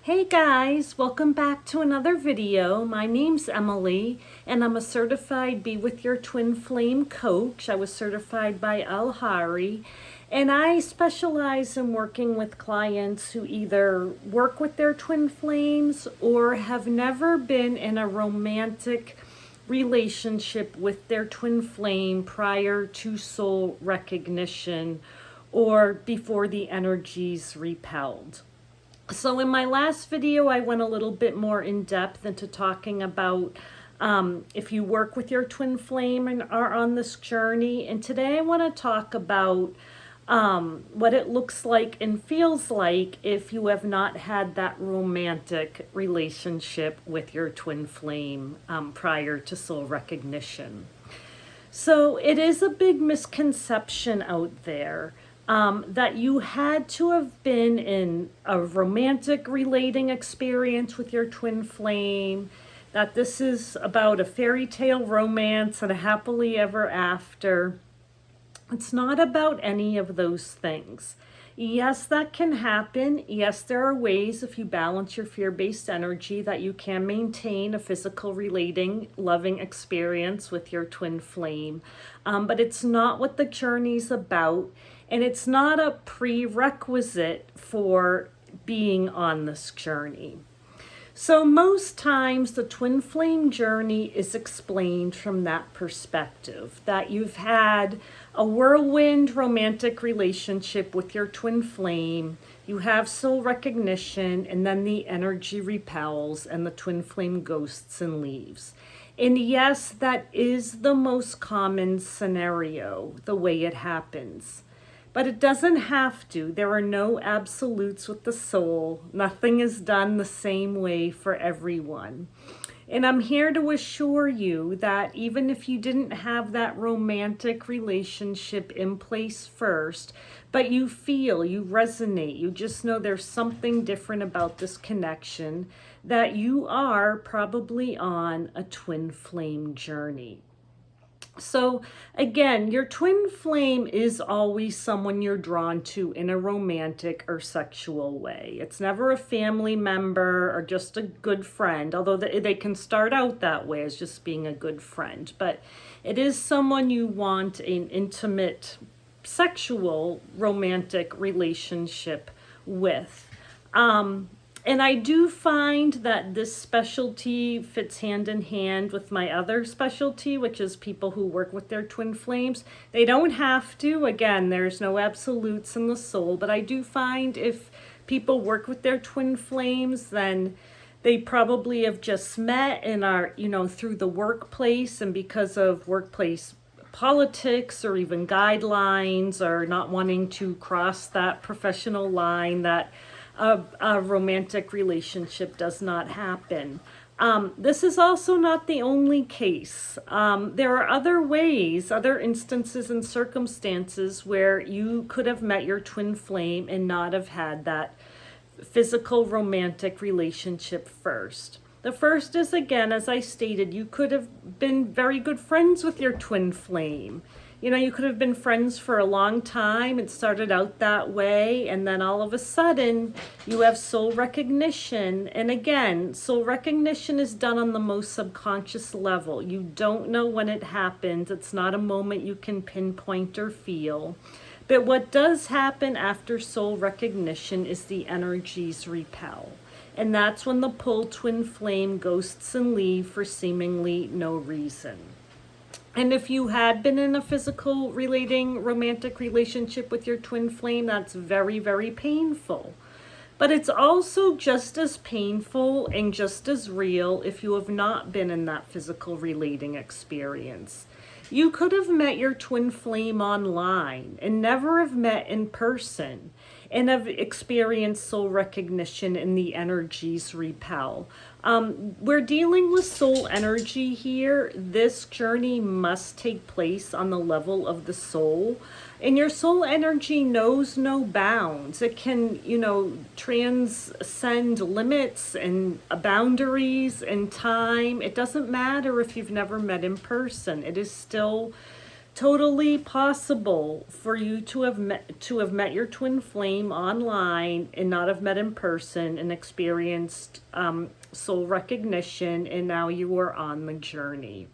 Hey guys, welcome back to another video. My name's Emily and I'm a certified Be With Your Twin Flame coach. I was certified by Al-Hari and I specialize in working with clients who either work with their twin flames or have never been in a romantic relationship with their twin flame prior to soul recognition or before the energies repelled. So in my last video, I went a little bit more in depth into talking about if you work with your twin flame and are on this journey. And today I want to talk about what it looks like and feels like if you have not had that romantic relationship with your twin flame prior to soul recognition. So it is a big misconception out there that you had to have been in a romantic relating experience with your twin flame, that this is about a fairy tale romance and a happily ever after. It's not about any of those things. Yes, that can happen. Yes, there are ways, if you balance your fear-based energy, that you can maintain a physical relating, loving experience with your twin flame. But it's not what the journey's about. And it's not a prerequisite for being on this journey. So most times the twin flame journey is explained from that perspective, that you've had a whirlwind romantic relationship with your twin flame, you have soul recognition, and then the energy repels and the twin flame ghosts and leaves. And yes, that is the most common scenario, the way it happens. But it doesn't have to. There are no absolutes with the soul. Nothing is done the same way for everyone. And I'm here to assure you that even if you didn't have that romantic relationship in place first, but you feel, you resonate, you just know there's something different about this connection, that you are probably on a twin flame journey. So again, your twin flame is always someone you're drawn to in a romantic or sexual way. It's never a family member or just a good friend, although they can start out that way as just being a good friend. But it is someone you want an intimate, sexual, romantic relationship with. And I do find that this specialty fits hand in hand with my other specialty, which is people who work with their twin flames. They don't have to. Again, there's no absolutes in the soul, but I do find if people work with their twin flames, then they probably have just met and are, through the workplace, and because of workplace politics or even guidelines or not wanting to cross that professional line, that a romantic relationship does not happen. This is also not the only case. There are other ways, other instances and circumstances where you could have met your twin flame and not have had that physical romantic relationship first. The first is, again, as I stated, you could have been very good friends with your twin flame. You could have been friends for a long time. It started out that way, and then all of a sudden you have soul recognition. And again, soul recognition is done on the most subconscious level. You don't know when it happens. It's not a moment you can pinpoint or feel. But what does happen after soul recognition is the energies repel. And that's when the pull twin flame ghosts and leave for seemingly no reason. And if you had been in a physical relating romantic relationship with your twin flame, that's very, very painful. But it's also just as painful and just as real if you have not been in that physical relating experience. You could have met your twin flame online and never have met in person and have experienced soul recognition and the energies repel. We're dealing with soul energy here. This journey must take place on the level of the soul. And your soul energy knows no bounds. It can, transcend limits and boundaries and time. It doesn't matter if you've never met in person. It is still totally possible for you to have met your twin flame online and not have met in person and experienced soul recognition, and now you are on the journey.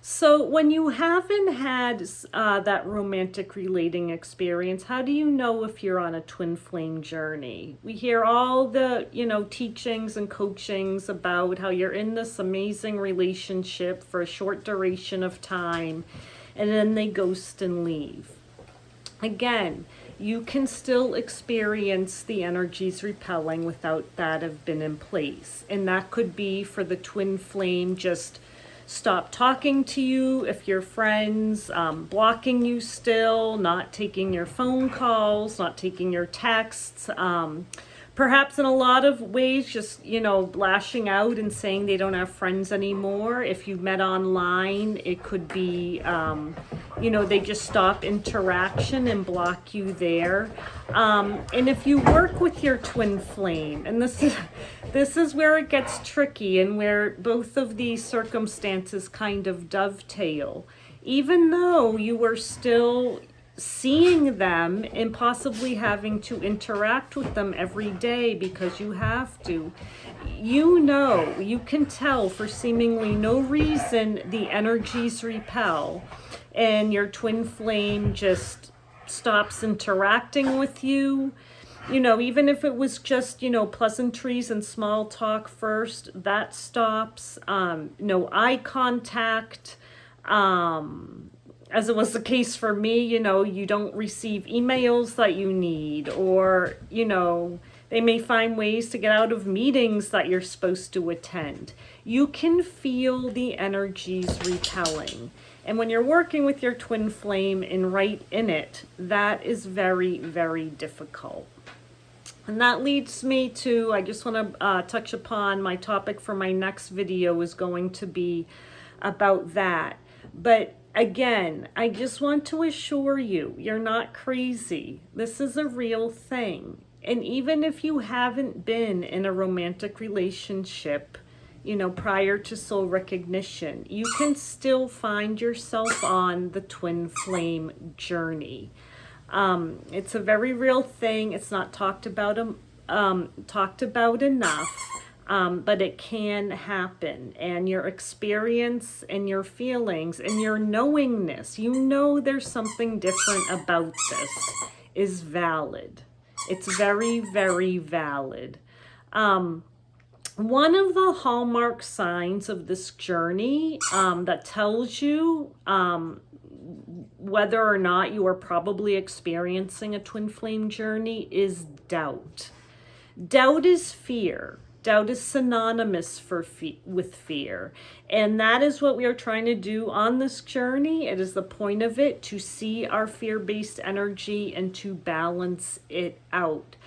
So when you haven't had that romantic relating experience, how do you know if you're on a twin flame journey? We hear all the, teachings and coachings about how you're in this amazing relationship for a short duration of time, and then they ghost and leave. Again, you can still experience the energies repelling without that have been in place. And that could be for the twin flame just stop talking to you if you're friends, blocking you still, not taking your phone calls, not taking your texts, perhaps in a lot of ways just, lashing out and saying they don't have friends anymore. If you met online, it could be, they just stop interaction and block you there. And if you work with your twin flame, and this is where it gets tricky and where both of these circumstances kind of dovetail. Even though you are still seeing them and possibly having to interact with them every day because you have to, you can tell for seemingly no reason the energies repel and your twin flame just stops interacting with you. Even if it was just, pleasantries and small talk first, that stops. No eye contact. As it was the case for me, you don't receive emails that you need, or, they may find ways to get out of meetings that you're supposed to attend. You can feel the energies repelling. And when you're working with your twin flame and right in it, that is very, very difficult. And that leads me to, I just want to touch upon my topic for my next video is going to be about that. But again, I just want to assure you, you're not crazy. This is a real thing. And even if you haven't been in a romantic relationship, prior to soul recognition, you can still find yourself on the twin flame journey. It's a very real thing. It's not talked about enough, but it can happen. And your experience and your feelings and your knowingness, there's something different about this, is valid. It's very, very valid. One of the hallmark signs of this journey that tells you whether or not you are probably experiencing a twin flame journey is doubt. Doubt is fear. Doubt is synonymous with fear. And that is what we are trying to do on this journey. It is the point of it to see our fear-based energy and to balance it out.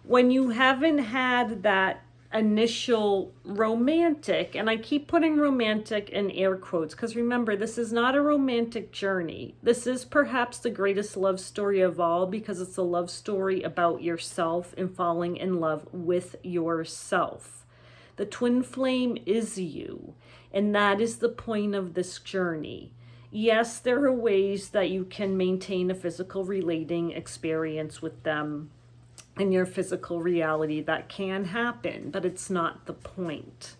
When you haven't had that initial romantic, and I keep putting romantic in air quotes because remember, this is not a romantic journey. This is perhaps the greatest love story of all because it's a love story about yourself and falling in love with yourself. The twin flame is you, and that is the point of this journey. Yes, there are ways that you can maintain a physical relating experience with them in your physical reality. That can happen, but it's not the point.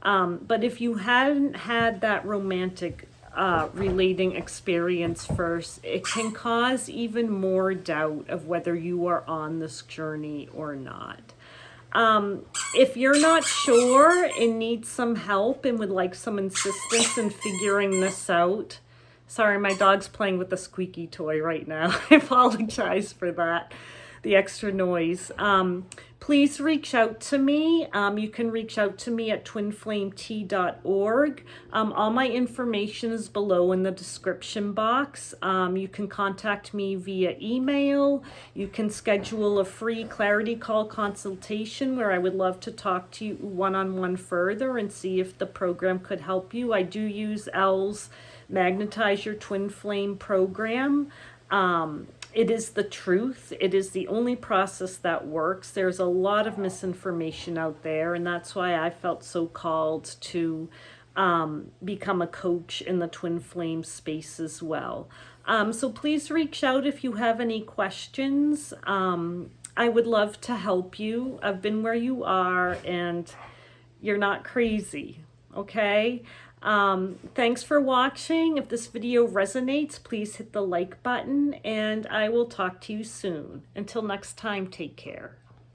But if you hadn't had that romantic relating experience first, it can cause even more doubt of whether you are on this journey or not. If you're not sure and need some help and would like some assistance in figuring this out, sorry, my dog's playing with a squeaky toy right now. I apologize for that. The extra noise. Please reach out to me. You can reach out to me at twinflametea.org. All my information is below in the description box. You can contact me via email. You can schedule a free clarity call consultation where I would love to talk to you one-on-one further and see if the program could help you. I do use Elle's Magnetize Your Twin Flame program. It is the truth. It is the only process that works. There's a lot of misinformation out there, and that's why I felt so called to become a coach in the twin flame space as well. So please reach out if you have any questions. I would love to help you. I've been where you are, and you're not crazy, okay? Thanks for watching. If this video resonates, please hit the like button, and I will talk to you soon. Until next time, take care.